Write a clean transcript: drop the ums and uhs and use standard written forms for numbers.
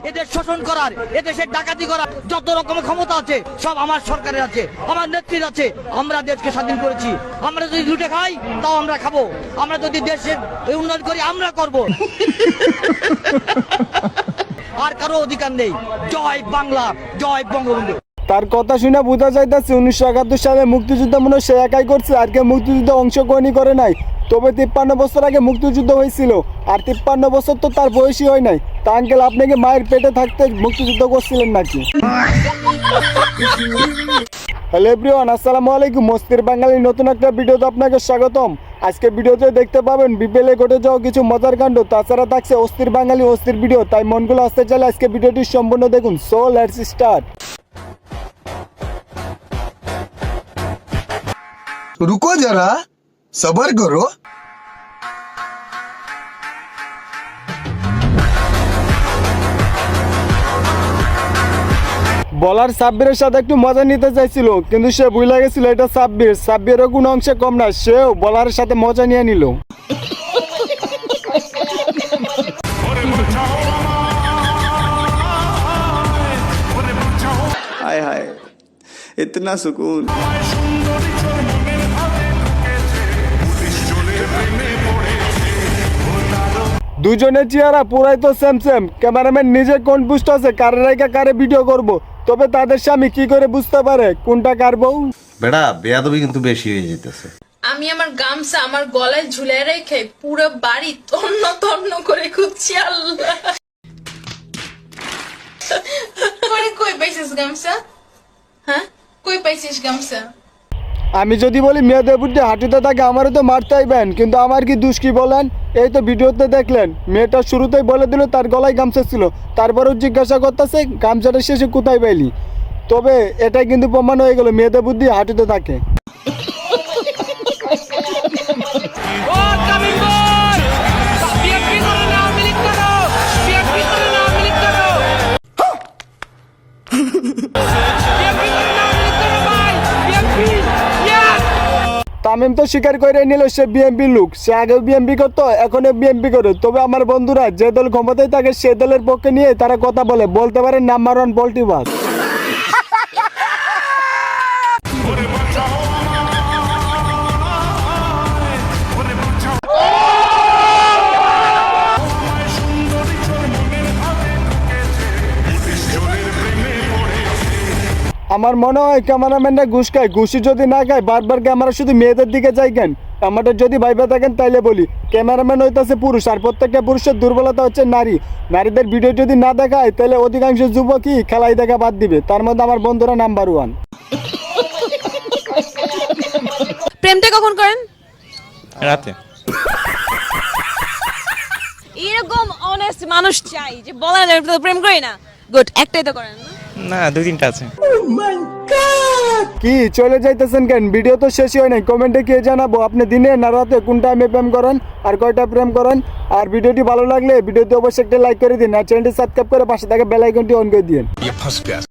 এদের শোষণ করার, এদেশের ডাকাতি করার যত রকমের ক্ষমতা আছে সব আমার সরকারের আছে, আমার নেত্রীর আছে। আমরা দেশকে স্বাধীন করেছি। আমরা যদি লুটে খাই তাও আমরা খাবো, আমরা যদি দেশের উন্নয়ন করি আমরা করব। আর কারো অধিকার নেই। জয় বাংলা, জয় বঙ্গবন্ধু। তার কথা শুনে বোঝা যাইতেছে 1971 সালে মুক্তিযুদ্ধ মনে হয় সে একাই করছে, আর কেউ মুক্তিযুদ্ধে অংশগ্রহণই করে নাই। তবে 53 বছর আগে মুক্তিযুদ্ধ হয়েছিল, আর 53 বছর তো তার বয়সই হয় নাই। তা আঙ্কেল, আপনি কি মায়ের পেটে থাকতে মুক্তিযুদ্ধ করছিলেন নাকি? হ্যালো এভরিওয়ান, আসসালামু আলাইকুম। মস্তির বাঙালির নতুন একটা ভিডিওতে আপনাকে স্বাগতম। আজকে ভিডিওতে দেখতে পাবেন বিপিএলে ঘটে যাওয়া কিছু মজার কাণ্ড, তাছাড়া থাকছে অস্থির বাঙালি অস্থির ভিডিও। তাই মনগুলো আসতে চাইলে আজকে ভিডিওটি সম্পূর্ণ দেখুন। So let's start. रुको जरा सबर करो। বলার সাব্বিরের সাথে একটু মজা নিতে চাইছিল, কিন্তু সে ভুলে গেছিল এটা সাব্বির। সাব্বিরেরও কোনো অংশে কম না, সেও বলারের সাথে মজা নিয়ে নিল। हाय हाय इतना सुकून। দুজনের চেহারা পুরাই তো সেম সেম। ক্যামেরাম্যান নিজে কনফিউজড আছে কারে রাইকা কারে ভিডিও করব, তবে তাদের স্বামী কি করে বুঝতে পারে কোনটা কার বউ? বেটা বেয়াদবি কিন্তু বেশি হয়ে যেতেছে। আমি আমার গামছা আমার গলায় ঝুলিয়ে রেখে পুরো বাড়ি তন্ন তন্ন করে খুঁজছি। আল্লাহ, করে কই পাইছিস গামছা? হ্যাঁ, কই পাইছিস গামছা? আমি যদি বলি মেয়েদের বুদ্ধি হাঁটুতে থাকে, আমারও তো মারতে আইবেন, কিন্তু আমার কি দোষ কি বলেন? এই তো ভিডিওতে দেখলেন, মেয়েটা শুরুতেই বলে দিল তার গলায় গামছা ছিল, তারপরেও জিজ্ঞাসা করতেছে গামছাটা শেষে কোথায় পাইলি। তবে এটাই কিন্তু প্রমাণ হয়ে গেল মেয়েদের বুদ্ধি হাঁটুতে থাকে। তামিম তো স্বীকার করে নিল সে বিএনপি লোক। সে আগেও বিএনপি করতো, এখনো বিএনপি করে। তবে আমার বন্ধুরা যে দল ক্ষমতায় থাকে সে দলের পক্ষে নিয়ে তারা কথা বলে, বলতে পারে নাম্বার 1 পল্টিবাজ। আমার মনে হয় ক্যামেরাম্যানরা ঘুষ খায়। ঘুষি যদি না খায় বারবার ক্যামেরা শুধু মেয়েদের দিকে যাই কেন? আমাদের যদি ভাইবা থাকেন তাইলে বলি, ক্যামেরাম্যান হইতেছে পুরুষ, আর প্রত্যেকটা পুরুষের দুর্বলতা হচ্ছে নারী। নারীদের ভিডিও যদি না দেখায় তাহলে অধিকাংশ যুবকই খেলাই দেখা বাদ দিবে। তার মধ্যে আমার বন্ধুরা নাম্বার 1। প্রেমটা কখন করেন? রাতে। এরকম অনেস্ট মানুষ চাই যে বলা যায় প্রেম করি না। গুড, একটাই তো করেন না? না, 2-3টা আছে। কি চলে যাইতেছেন কেন? ভিডিও তো শেষই হয় নাই। কমেন্টে কে জানাবো আপনি দিনে না রাতে কোন টাইমে প্রেম করেন আর কয়টা প্রেম করেন। আর ভিডিওটি ভালো লাগলে ভিডিওতে অবশ্যই একটা লাইক করে দিন, আর চ্যানেলটি সাবস্ক্রাইব করে পাশে থাকা বেল আইকনটি অন করে দিন।